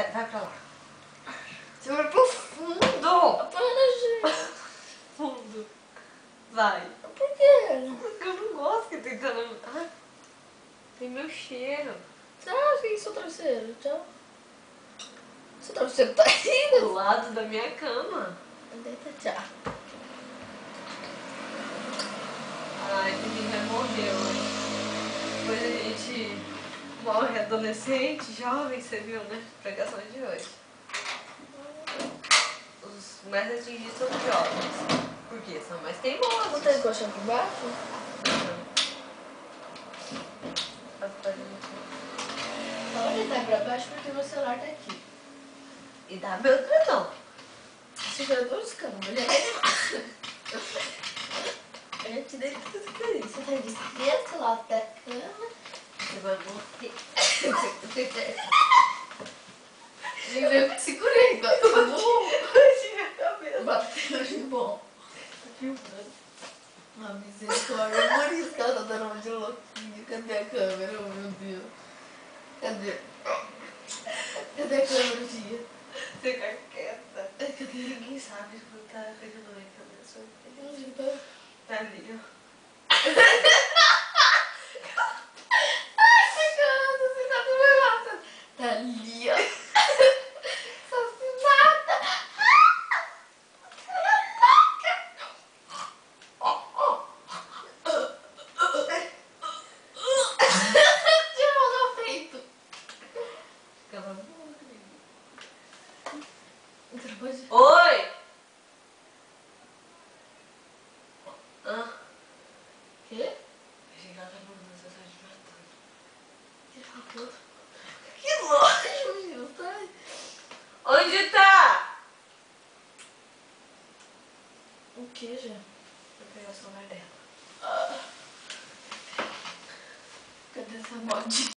vai pra lá. Você vai pro fundo. Para, gente. Fundo. Vai. Por quê? Porque eu não gosto que tentando... Ai, tem meu cheiro. Tchau, que é seu travesseiro? Tchau. Seu travesseiro tá aí? Do lado da minha cama. Deita, tchau. Ai, tem que remover hoje. Depois a gente morre adolescente, jovem, você viu, né? Pregação de hoje. Os mais atingidos são os jovens. Por quê? São mais teimosos. Não tem colchão aqui embaixo? Pode deitar pra baixo porque meu celular tá aqui. E dá meu tratão. Você já deu os canos, mulher. A gente deita tudo por isso. Você tá de desse lado da cama. Você vai morrer. Eu meio que segurei, bateu Minha cabeça. bateu de bom. Uma misericórdia, por isso que ela tá dando uma de louquinha. Cadê a câmera? Oh, meu Deus. Cadê? Cadê a câmera, tia? Fica quieta. Cadê? Ninguém sabe quando tá pegando a minha cabeça. Onde tá? Tá ali, ó. Ai, caramba, você tá do meu lado. Tá ali, ó. Assassinada. Tinha mal feito. Cala a boca, Você não pode... oi! Ah, Quê? achei que ela tá mandando mensagem de matando. Que falou? Que nojo, meu, tá? Onde tá? O que, já? Vou pegar o celular dela. Cadê essa modinha?